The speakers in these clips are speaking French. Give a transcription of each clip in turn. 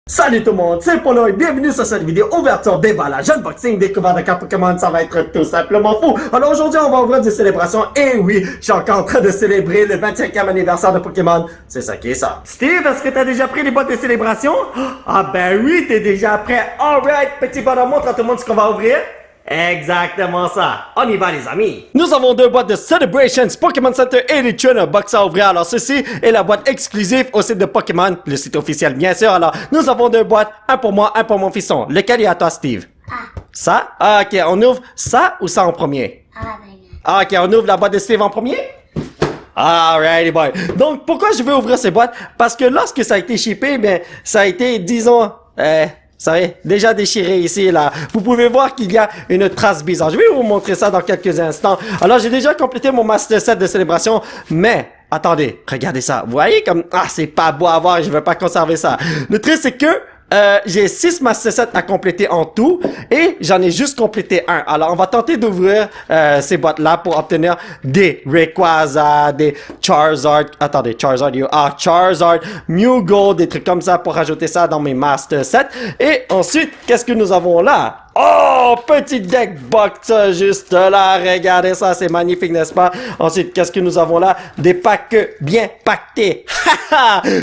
Salut tout le monde, c'est Polo et bienvenue sur cette vidéo ouverture déballage, unboxing, découverte de cartes Pokémon, ça va être tout simplement fou. Alors aujourd'hui on va ouvrir des célébrations et oui, je suis encore en train de célébrer le 25e anniversaire de Pokémon, c'est ça qui est ça. Steve, est-ce que t'as déjà pris les boîtes de célébration? Ah ben oui, t'es déjà prêt, alright, petit bonhomme, montre à tout le monde ce qu'on va ouvrir. Exactement ça. On y va les amis. Nous avons deux boîtes de Celebrations Pokémon Center et les Trainer Box à ouvrir. Alors ceci est la boîte exclusive au site de Pokémon, le site officiel bien sûr. Alors nous avons deux boîtes, un pour moi, un pour mon fiston. Lequel est à toi Steve? Ça? Ah, ok, on ouvre ça ou ça en premier? Ah, ok, on ouvre la boîte de Steve en premier? Alrighty boy. Donc pourquoi je veux ouvrir ces boîtes? Parce que lorsque ça a été shippé, ben ça a été, disons, ça est déjà déchiré ici, là. Vous pouvez voir qu'il y a une trace bizarre. Je vais vous montrer ça dans quelques instants. Alors, j'ai déjà complété mon Master Set de célébration, mais attendez, regardez ça. Vous voyez comme, c'est pas beau à voir et je veux pas conserver ça. Le truc, c'est que j'ai 6 Master Sets à compléter en tout et j'en ai juste complété un. Alors, on va tenter d'ouvrir ces boîtes-là pour obtenir des Rayquaza, des Charizard. Attendez, Charizard, Charizard, Mew Gold, des trucs comme ça pour rajouter ça dans mes Master Sets. Et ensuite, qu'est-ce que nous avons là? Oh, petit deck box juste là, regardez ça, c'est magnifique, n'est-ce pas? Ensuite, qu'est-ce que nous avons là? Des packs bien pactés.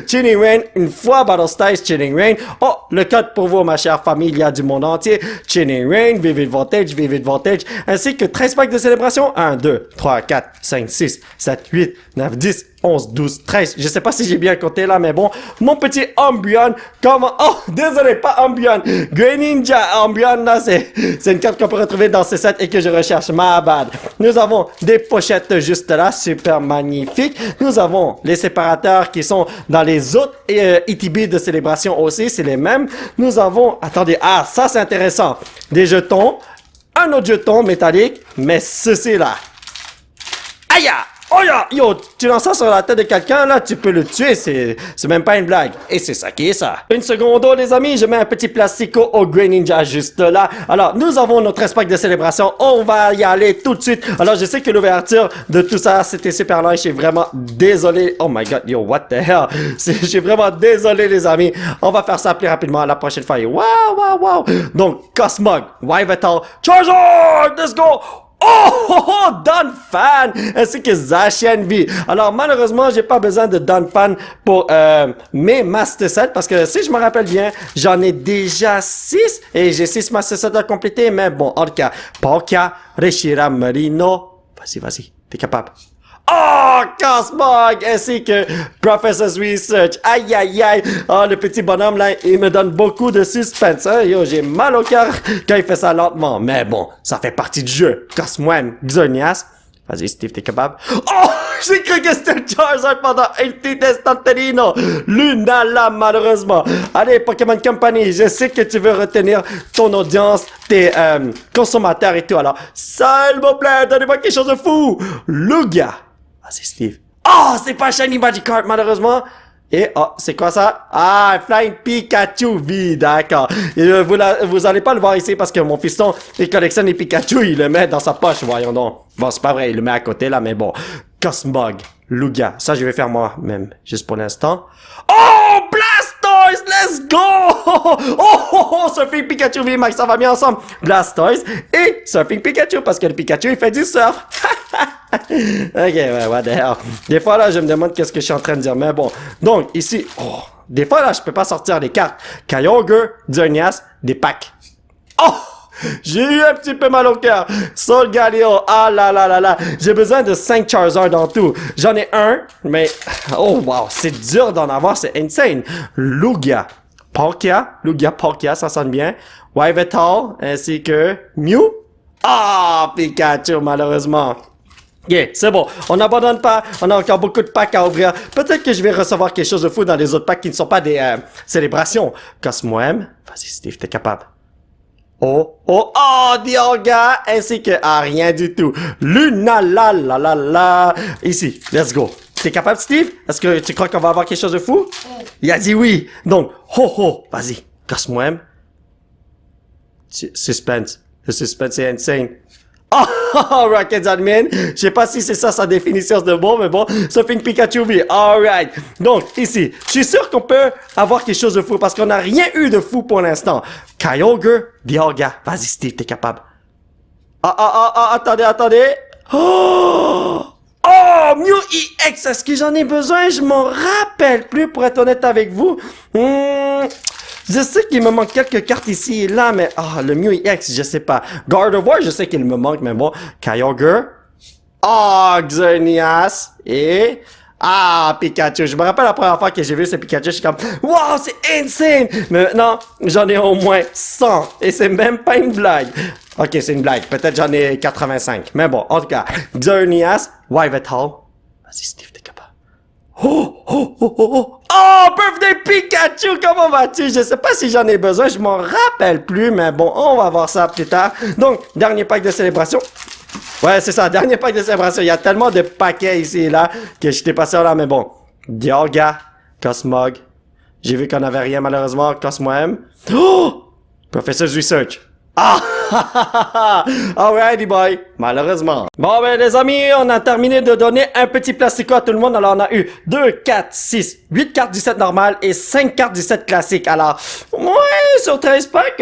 Chilling Rain, une fois Battle Styles, Chilling Rain. Oh, le code pour vous, ma chère familia du monde entier. Chilling Rain, Vivid Voltage, ainsi que 13 packs de célébration. 1, 2, 3, 4, 5, 6, 7, 8, 9, 10, 11, 12, 13. Je sais pas si j'ai bien compté là, mais bon. Mon petit Umbreon, comment... Oh, désolé, pas Umbreon. Greninja Umbreon, là, c'est une carte qu'on peut retrouver dans ces sets et que je recherche. My bad. Nous avons des pochettes juste là, super magnifiques. Nous avons les séparateurs qui sont dans les autres ETB de célébration aussi, c'est les mêmes. Nous avons... Attendez, ça c'est intéressant. Des jetons. Un autre jeton métallique, mais ceci là. Aïe! Oh yo, tu lances ça sur la tête de quelqu'un, là, tu peux le tuer, c'est même pas une blague. Et c'est ça qui est ça. Une seconde, les amis, je mets un petit plastico au Greninja juste là. Alors, nous avons notre espace de célébration, on va y aller tout de suite. Alors, je sais que l'ouverture de tout ça, c'était super long, je suis vraiment désolé. Oh my god, yo, what the hell? Je suis vraiment désolé, les amis. On va faire ça plus rapidement la prochaine fois. Wow. Donc, Cosmog, Yveltal, Charizard, let's go! Oh, Donphan ainsi que Zacian V. Alors malheureusement, j'ai pas besoin de Donphan pour mes Master Sets parce que si je me rappelle bien, j'en ai déjà 6 et j'ai 6 Master Sets à compléter. Mais bon, en tout cas, Palkia, Reshiram Marino. Vas-y, t'es capable. Oh, Cosmog, ainsi que Professor's Research. Aïe. Oh, le petit bonhomme là, il me donne beaucoup de suspense. Hein? Yo, j'ai mal au cœur quand il fait ça lentement. Mais bon, ça fait partie du jeu. Cosmoem, Xerneas. Vas-y, Steve, t'es capable? Oh, j'ai cru que c'était Charizard pendant un petit instantanément. Lunala, malheureusement. Allez, Pokémon Company, je sais que tu veux retenir ton audience, tes consommateurs et tout. Alors, s'il vous plaît, donnez-moi quelque chose de fou. Lugia. Vas-y, Steve. Oh, c'est pas Shiny Magikarp, malheureusement. Et, c'est quoi ça? Flying Pikachu V, d'accord. Vous allez pas le voir ici parce que mon fiston, il collectionne les Pikachu, il le met dans sa poche, voyons donc. Bon, c'est pas vrai, il le met à côté là, mais bon. Cosmog, Lugia, ça je vais faire moi-même, juste pour l'instant. Oh, Blastoise, let's go! Oh, Surfing Pikachu V, Max, ça va bien ensemble. Blastoise et Surfing Pikachu, parce que le Pikachu, il fait du surf. Ok, ouais, what the hell. Des fois, là, je me demande qu'est-ce que je suis en train de dire. Mais bon. Donc, ici, des fois, là, je peux pas sortir les cartes. Kyogre, Xerneas, des packs. Oh! J'ai eu un petit peu mal au cœur. Solgaleo, là. J'ai besoin de 5 Charizard en tout. J'en ai un, mais... Oh, wow, c'est dur d'en avoir, c'est insane. Lugia, Palkia, ça sonne bien. Yveltal, ainsi que Mew. Pikachu, malheureusement. Yeah, c'est bon. On n'abandonne pas. On a encore beaucoup de packs à ouvrir. Peut-être que je vais recevoir quelque chose de fou dans les autres packs qui ne sont pas des célébrations. Cosmoem. Vas-y, Steve, t'es capable. Oh, Dialga, ainsi que... rien du tout. Lunala. Ici, let's go. T'es capable, Steve? Est-ce que tu crois qu'on va avoir quelque chose de fou? Il a dit oui. Donc, vas-y. Cosmoem. Suspense. Le suspense est insane. Oh, Rockets Admin. Je sais pas si c'est ça sa définition de bon, mais bon. Surfing Pikachu V. Alright. Donc, ici, je suis sûr qu'on peut avoir quelque chose de fou parce qu'on n'a rien eu de fou pour l'instant. Kyogre, Dialga. Vas-y, Steve, t'es capable. Attendez. Oh! Oh, Mew EX, est-ce que j'en ai besoin? Je m'en rappelle plus, pour être honnête avec vous. Je sais qu'il me manque quelques cartes ici et là, mais le Mew EX, je sais pas. Gardevoir, je sais qu'il me manque, mais bon. Kyogre. Xerneas. Et... Pikachu. Je me rappelle la première fois que j'ai vu ce Pikachu, je suis comme, wow, c'est insane! Mais maintenant, j'en ai au moins 100. Et c'est même pas une blague. Ok, c'est une blague. Peut-être j'en ai 85. Mais bon, en tout cas, Xerneas, Yveltal. Vas-y, Steve, t'es capable. Birthday Pikachu, comment vas-tu? Je sais pas si j'en ai besoin, je m'en rappelle plus, mais bon, on va voir ça plus tard. Donc, dernier pack de célébration. Ouais, c'est ça, dernier pack de célébration. Il y a tellement de paquets ici et là que j'étais passé là, mais bon. Dialga, Cosmog. J'ai vu qu'on n'avait rien malheureusement. Cosmoem. Professor's Research. Alrighty boy. Malheureusement. Bon ben les amis, on a terminé de donner un petit plastico à tout le monde. Alors on a eu 2, 4, 6, 8 cartes 17 normales et 5 cartes 17 classiques. Alors, ouais, sur 13 packs,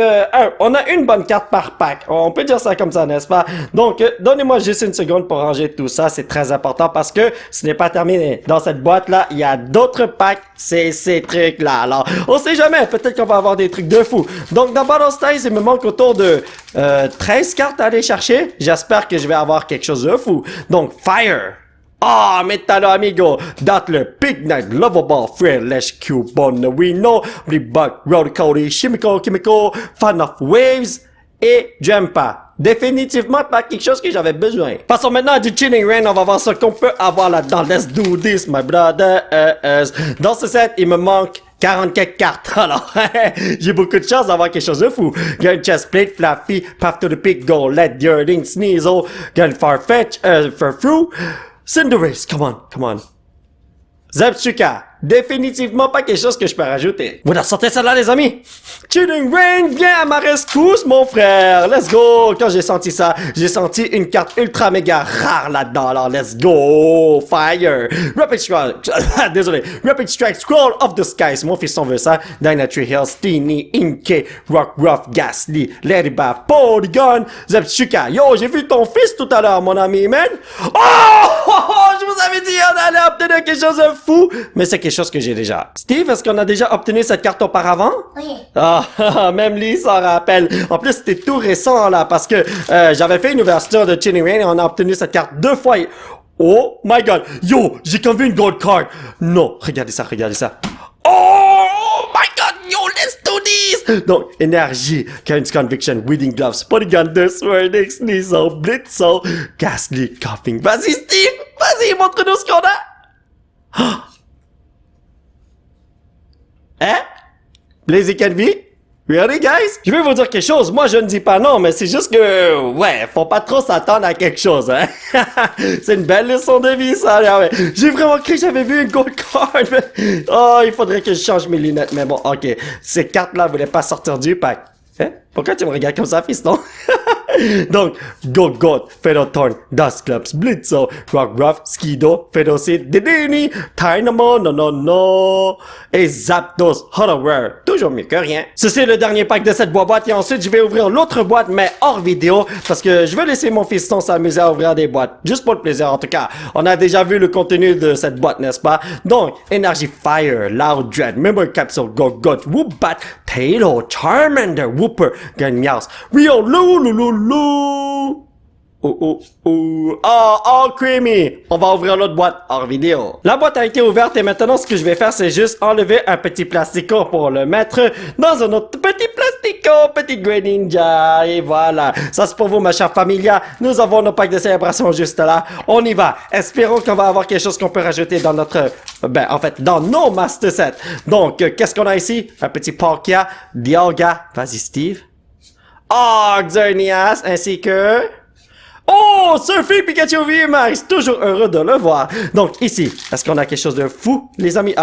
on a une bonne carte par pack. On peut dire ça comme ça, n'est-ce pas? Donc, donnez-moi juste une seconde pour ranger tout ça. C'est très important parce que ce n'est pas terminé. Dans cette boîte-là, il y a d'autres packs. C'est ces trucs-là. Alors, on sait jamais. Peut-être qu'on va avoir des trucs de fou. Donc, dans Battle Styles, il me manque autour de 13 cartes à aller chercher. J'espère que je vais avoir quelque chose de fou. Donc, Fire. Metalo amigo. Dattle, Big Night, Lovable, Fearless, Cubone, We Know, Reebok, Road Cody, Chemical, Fan of Waves et Jumpa. Définitivement pas quelque chose que j'avais besoin. Passons maintenant à du Chilling Rain. On va voir ce qu'on peut avoir là-dedans. Let's do this, my brother. Dans ce set, il me manque 44 cartes. Alors, j'ai beaucoup de chance d'avoir quelque chose de fou. Gun Chestplate, Fluffy, Path to the Peak, Go, Let Yearling, Sneasel, Gun Farfetch, Furfrou, Cinderace, come on. Zebsuka, définitivement pas quelque chose que je peux rajouter. Vous la sortez celle-là, les amis? Chilling Rain, viens à ma rescousse, mon frère. Let's go. Quand j'ai senti ça, j'ai senti une carte ultra méga rare là-dedans. Alors, let's go. Fire. Rapid Strike. Désolé. Rapid Strike, Scroll of the Skies. Mon fiston veut ça. Dynatree Hill, Steenie, Inkay, Rock Ruff, Ghastly, Ladyba, Polygon, Zebsuka. Yo, j'ai vu ton fils tout à l'heure, mon ami, man. Je vous avais dit, on allait obtenir quelque chose de fou. Mais c'est quelque chose que j'ai déjà. Steve, est-ce qu'on a déjà obtenu cette carte auparavant? Oui. Même lui s'en rappelle. En plus, c'était tout récent, là, parce que j'avais fait une ouverture de Chilling Rain et on a obtenu cette carte 2 fois. Oh my god. Yo, j'ai comme vu une gold card. Non, regardez ça. Oh my god, yo, let's do this! Donc, énergie, Karen's Conviction, Weeding Gloves, Polygon, The Sword, Sneasel, Blitzel, Ghastly, Coughing. Vas-y, Steve! Vas-y, montre-nous ce qu'on a! Blaziken V? Really, guys? Je vais vous dire quelque chose. Moi, je ne dis pas non, mais c'est juste que, ouais, faut pas trop s'attendre à quelque chose, hein. C'est une belle leçon de vie, ça. Ouais. J'ai vraiment cru que j'avais vu une gold card. Mais... il faudrait que je change mes lunettes. Mais bon, ok. Ces cartes-là voulaient pas sortir du pack. Hein? Pourquoi tu me regardes comme ça, fiston? Donc, Goat, Fedotorn, Dustclops, Blitzo, Rockruff, Skido, Fedocid, Dedini, Tynamo, non, et Zapdos, Hollowware. Toujours mieux que rien. Ceci est le dernier pack de cette boîte et ensuite je vais ouvrir l'autre boîte mais hors vidéo parce que je veux laisser mon fiston s'amuser à ouvrir des boîtes. Juste pour le plaisir en tout cas. On a déjà vu le contenu de cette boîte, n'est-ce pas? Donc, Energy Fire, Loud Dread, Memory Capsule, Goat, Woobat, Tailo, Charmander, Wooper, Gunmeows, Rio, Loulou. Creamy. On va ouvrir l'autre boîte hors vidéo. La boîte a été ouverte et maintenant ce que je vais faire c'est juste enlever un petit plastico pour le mettre dans un autre petit plastico, petit Grey Ninja. Et voilà. Ça c'est pour vous ma chère familia. Nous avons nos packs de célébration juste là. On y va. Espérons qu'on va avoir quelque chose qu'on peut rajouter dans notre... dans nos Master Sets. Donc, qu'est-ce qu'on a ici? Un petit Palkia, Dialga. Vas-y Steve. Xerneas, ainsi que... Surfing Pikachu VMAX, toujours heureux de le voir. Donc ici, est-ce qu'on a quelque chose de fou, les amis?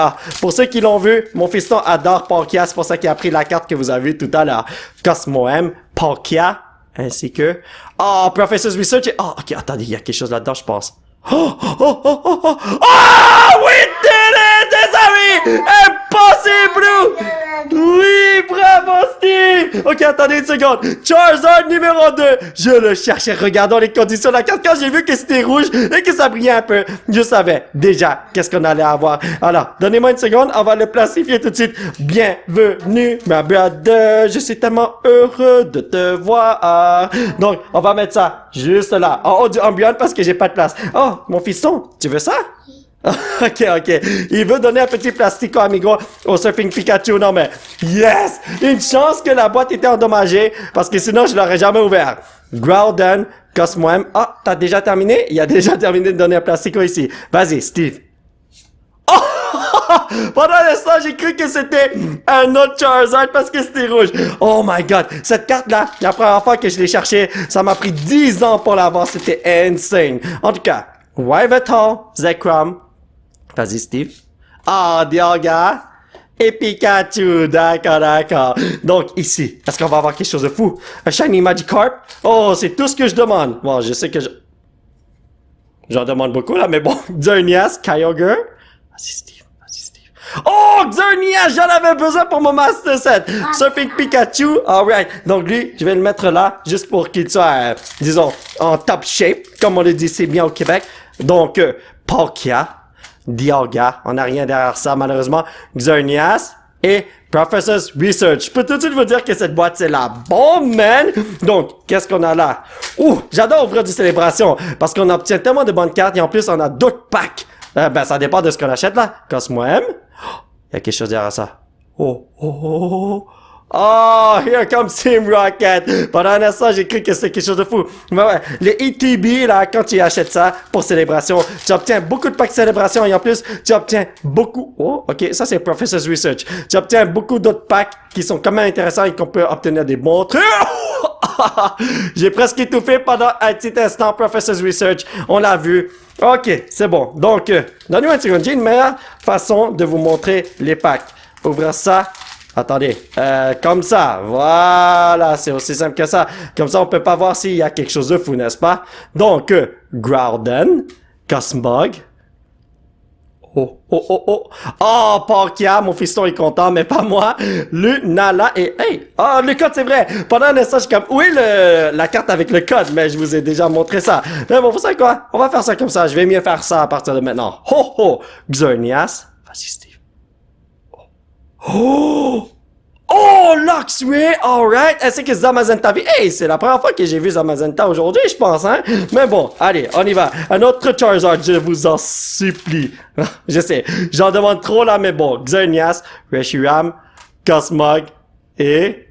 Pour ceux qui l'ont vu, mon fiston adore Palkia, c'est pour ça qu'il a pris la carte que vous avez vue tout à l'heure. Cosmoem, Palkia, Ainsi que... Oh, Professor's Research. Oh, ok, attendez, il y a quelque chose là-dedans, je pense. Oh, oh, oh, oh, oh. Oh, we did it, les amis! Impossible! Oui, bravo, Steve! Ok, attendez une seconde. Charizard numéro 2. Je le cherchais. Regardons les conditions de la carte. Quand j'ai vu que c'était rouge et que ça brillait un peu, je savais déjà qu'est-ce qu'on allait avoir. Alors, donnez-moi une seconde. On va le placifier tout de suite. Bienvenue, ma brother. Je suis tellement heureux de te voir. Donc, on va mettre ça juste là, en haut du Umbreon parce que j'ai pas de place. Oh, mon fiston, tu veux ça? Ok, ok. Il veut donner un petit plastico amigo au Surfing Pikachu. Non, mais yes! Une chance que la boîte était endommagée parce que sinon, je l'aurais jamais ouvert. Groudon, Cosmoem. Ah, t'as déjà terminé? Il a déjà terminé de donner un plastico ici. Vas-y, Steve. Oh! Pendant l'instant, j'ai cru que c'était un autre Charizard parce que c'était rouge. Oh my god. Cette carte-là, la première fois que je l'ai cherchée, ça m'a pris 10 ans pour l'avoir. C'était insane. En tout cas, Yveltal, Zekrom. Vas-y, Steve. Ah, Dialga et Pikachu. D'accord, d'accord. Donc, ici, est-ce qu'on va avoir quelque chose de fou? Un Shiny Magikarp? Oh, c'est tout ce que je demande. Bon, je sais que j'en demande beaucoup, là, mais bon. Xerneas, Kyogre. Vas-y, Steve. Vas-y, Steve. Oh, Xerneas, j'en avais besoin pour mon Master Set. Surfing Pikachu. Alright. Donc, lui, je vais le mettre là, juste pour qu'il soit, disons, en top shape, comme on le dit si bien au Québec. Donc, Palkia. Dialga, on n'a rien derrière ça malheureusement, Xerneas et Professor's Research. Je peux tout de suite vous dire que cette boîte c'est la bombe, man! Donc, qu'est-ce qu'on a là? Ouh, j'adore ouvrir du célébration parce qu'on obtient tellement de bonnes cartes et en plus on a d'autres packs. Ben, ça dépend de ce qu'on achète là. Cosmoem. Il y a quelque chose derrière ça. Oh, oh, oh, oh. Oh, here comes Team Rocket. Pendant un instant, j'ai cru que c'était quelque chose de fou. Mais ouais, les ETB, là, quand tu achètes ça pour célébration, tu obtiens beaucoup de packs de célébration et en plus, tu obtiens beaucoup... Oh, ok, ça c'est Professor's Research. Tu obtiens beaucoup d'autres packs qui sont quand même intéressants et qu'on peut obtenir des bons trucs. J'ai presque étouffé pendant un petit instant Professor's Research. On l'a vu. Ok, c'est bon. Donc, donnez-moi une seconde. J'ai une meilleure façon de vous montrer les packs. Ouvrir ça. Attendez, comme ça, voilà, c'est aussi simple que ça. Comme ça, on peut pas voir s'il y a quelque chose de fou, n'est-ce pas? Donc, Groudon, Cosmog. Oh, oh, oh, oh. Oh, Palkia, mon fiston est content, mais pas moi. Lunala et... Hey! Oh, le code, c'est vrai! Pendant un instant, je suis comme... Oui, la carte avec le code, mais je vous ai déjà montré ça. Mais bon, vous savez quoi? On va faire ça comme ça. Je vais mieux faire ça à partir de maintenant. Ho, ho! Xerneas. Vas-y, Steve. Oh! Oh, Luxray! Alright! Est-ce que Zamazenta vit? Hey, c'est la première fois que j'ai vu Zamazenta aujourd'hui, je pense, hein? Mais bon, allez, on y va. Un autre Charizard, je vous en supplie. Je sais, j'en demande trop là, mais bon. Xerneas, Reshiram, Cosmog et...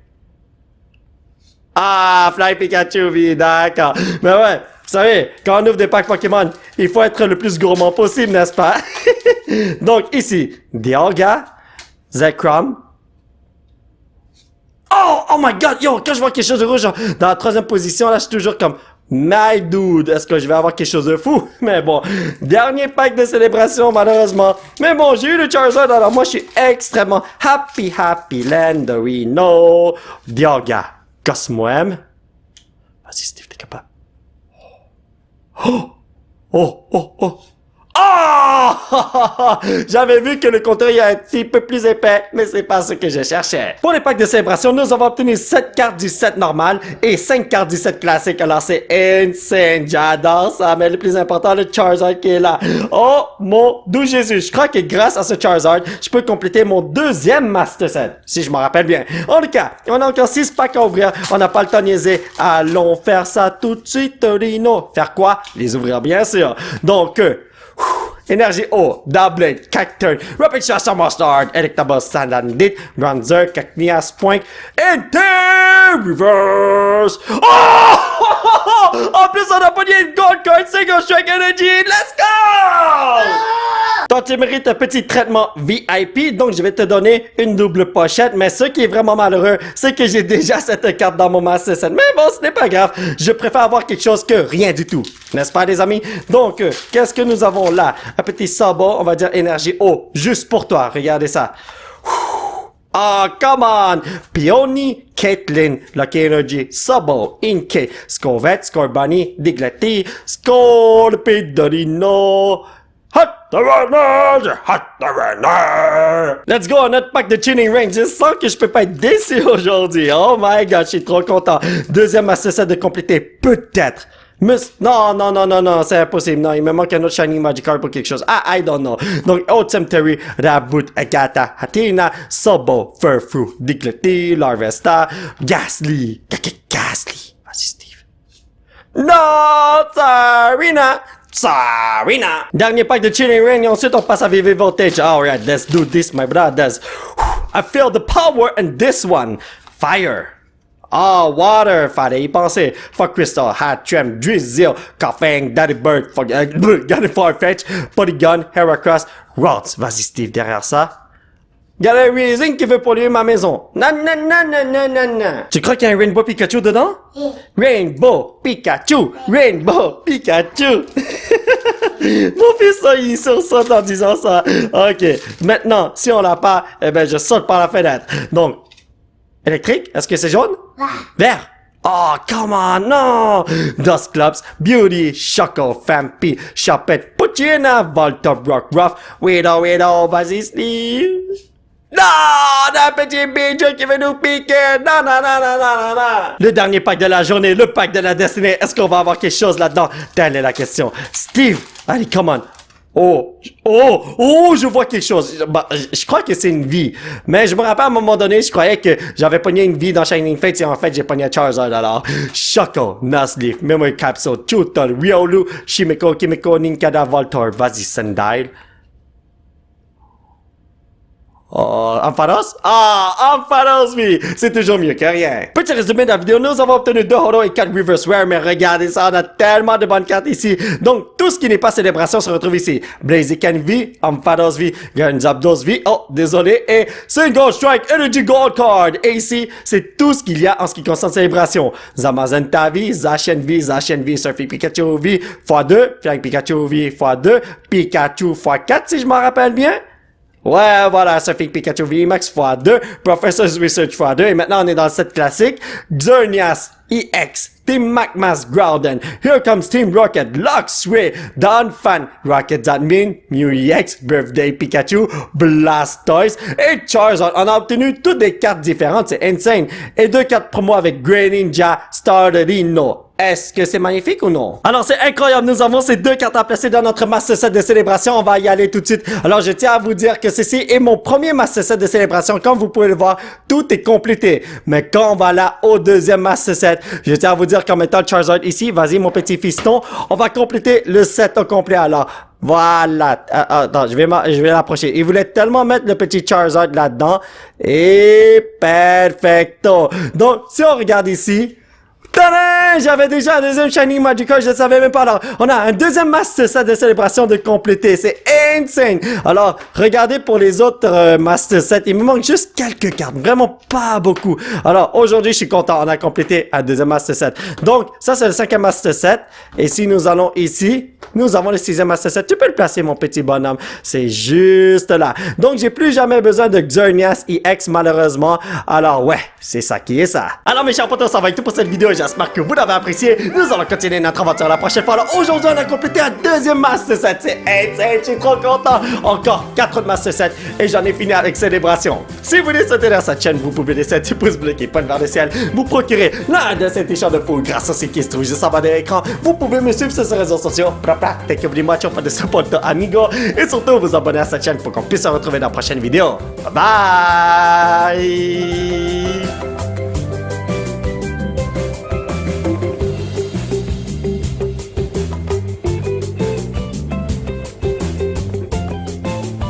Ah, Fly Pikachu, oui, d'accord. Mais ouais, vous savez, quand on ouvre des packs Pokémon, il faut être le plus gourmand possible, n'est-ce pas? Donc, ici, Dialga, Zekrom. Oh my god, yo, quand je vois quelque chose de rouge dans la troisième position, là, je suis toujours comme, my dude, est-ce que je vais avoir quelque chose de fou? Mais bon, dernier pack de célébration, malheureusement. Mais bon, j'ai eu le Charizard, alors moi, je suis extrêmement happy, Landorino, Dialga, Cosmoem. Vas-y, Steve, t'es capable. Oh, oh, oh, oh. Oh! J'avais vu que le compteur est un petit peu plus épais, mais c'est pas ce que je cherchais. Pour les packs de célébration, nous avons obtenu 7 cartes du set normal et 5 cartes du set classique. Alors c'est insane, j'adore ça, mais le plus important, le Charizard qui est là. Oh mon doux Jésus, je crois que grâce à ce Charizard, je peux compléter mon deuxième Master Set, si je me rappelle bien. En tout cas, on a encore 6 packs à ouvrir, on n'a pas le temps de niaiser. Allons faire ça tout de suite, Torino. Faire quoi? Les ouvrir bien sûr. Donc, Énergie O, Doublade, Cacturne, Rapid Shot, Mustard, Electabuzz, Salandit, Bronzer, Cacneas, Point, et Reverse! Oh! En plus, on a pogné une Gold Card, Single Strike Energy, let's go! Toi, tu mérites un petit traitement VIP, donc je vais te donner une double pochette, mais ce qui est vraiment malheureux, c'est que j'ai déjà cette carte dans mon Master Set. Mais bon, ce n'est pas grave, je préfère avoir quelque chose que rien du tout. N'est-ce pas, les amis? Donc, qu'est-ce que nous avons là? Un petit sabot, on va dire énergie O, juste pour toi. Regardez ça. Ah, come on! Peony, Caitlyn, Lucky Energy, Sobo, Inke, Scovet, Scorbunny, Diglety, Scorpidorino, Hot the Runner! Hot the Runner! Let's go, notre pack de Tuning Ring. Je sens que je peux pas être déçu aujourd'hui. Oh my god, je suis trop content. Deuxième Master Set de compléter, peut-être. Non, c'est impossible. Non, il me manque un autre Shiny Magikarp pour quelque chose. I don't know. Donc, Old Cemetery, Raboot, Agatha, Hatina, Sobo, Furfrou, Diglety, Larvesta, Ghastly. Ghastly. Vas-y, Steve. Non, Sarina. Dernier pack de Chilling Ring et ensuite on passe à VV Voltage. Alright, let's do this, my brothers. I feel the power in this one. Fire. Water, fallait y penser. Fuck Crystal, Hat, Trem, Drizzle, Coughing, Daddy Bird, Gun Farfetch, Polygon, Heracross, Ralts. Vas-y Steve, derrière ça. Gallerizing qui veut polluer ma maison. Non. Tu crois qu'il y a un Rainbow Pikachu dedans? Rainbow Pikachu! Rainbow Pikachu! Mon fils, il sursaute en disant ça. Ok. Maintenant, si on l'a pas, eh ben, je saute par la fenêtre. Donc, électrique? Est-ce que c'est jaune? Vert. Oh, come on, non! Dusclops, Beauty, Choco, Fampi, Chopette, Puccina, Voltop, Rockruff, Widow, vas-y, Steve! Non! Un petit bijou qui veut nous piquer! Non! Le dernier pack de la journée, le pack de la destinée, est-ce qu'on va avoir quelque chose là-dedans? Telle est la question. Steve! Allez, come on! Oh, je vois quelque chose. Bah, je crois que c'est une vie. Mais je me rappelle à un moment donné, je croyais que j'avais pogné une vie dans Shining Fates et en fait, j'ai pogné Charizard alors. Choco, Nuzleaf, Memory Capsule, Chewtle, Riolu, Shimiko, Kimiko, Ninkada, Voltorb. Vas-y, Sandile. Oh, Ampharos? Ampharos, oui! C'est toujours mieux que rien. Petit résumé de la vidéo, nous avons obtenu 2 Holo et 4 Reverse Rare, mais regardez ça, on a tellement de bonnes cartes ici. Donc, tout ce qui n'est pas célébration se retrouve ici. Blaziken V, Ampharos V, Zapdos V, oh, désolé, et Single Strike Energy Gold Card. Et ici, c'est tout ce qu'il y a en ce qui concerne célébration. Zamazenta V, Zacian V, Surfing Pikachu V, x2, Flying Pikachu V, x2, Pikachu x4, si je m'en rappelle bien. Ouais, voilà, Surfing Pikachu VMAX x2, Professor's Research x2, et maintenant on est dans le set classique, Xerneas EX, Team Magmas Groudon, Here Comes Team Rocket, Luxray, Donphan, Rocket Admin, Mew EX, Birthday Pikachu, Blastoise, et Charizard. On a obtenu toutes des cartes différentes, c'est insane. Et 2 cartes promo avec Greninja, Starterino. Est-ce que c'est magnifique ou non? Alors c'est incroyable, nous avons ces 2 cartes à placer dans notre Master Set de célébration, on va y aller tout de suite. Alors je tiens à vous dire que ceci est mon premier Master Set de célébration, comme vous pouvez le voir, tout est complété. Mais quand on va là au deuxième Master Set, je tiens à vous dire qu'en mettant le Charizard ici, vas-y mon petit fiston, on va compléter le set au complet. Alors voilà, attends, je vais l'approcher. Il voulait tellement mettre le petit Charizard là-dedans, et perfecto. Donc si on regarde ici, tadam! J'avais déjà un deuxième Shiny Magikarp, je ne savais même pas. Alors, on a un deuxième Master Set de célébration de compléter. C'est insane! Alors, regardez pour les autres Master Set. Il me manque juste quelques cartes. Vraiment pas beaucoup. Alors, aujourd'hui, je suis content. On a complété un deuxième Master Set. Donc, ça, c'est le 5e Master Set. Et si nous allons ici, nous avons le 6e Master Set. Tu peux le placer, mon petit bonhomme. C'est juste là. Donc, j'ai plus jamais besoin de Xerneas EX, malheureusement. Alors, ouais, c'est ça qui est ça. Alors, mes chers potos, ça va être tout pour cette vidéo. J'espère que vous l'avez apprécié. Nous allons continuer notre aventure la prochaine fois. Alors aujourd'hui, on a complété un deuxième Master Set. C'est insane, je suis trop content. Encore 4 Master Set et j'en ai fini avec célébration. Si vous voulez soutenir cette chaîne, vous pouvez laisser un petit pouce bleu qui pointe vers le ciel. Vous procurer l'un de ces t-shirts de fou grâce à ce qui se trouve juste en bas de l'écran. Vous pouvez me suivre sur ces réseaux sociaux. Thank you very much for the support, amigo. Et surtout, vous abonner à cette chaîne pour qu'on puisse se retrouver dans la prochaine vidéo. Bye bye.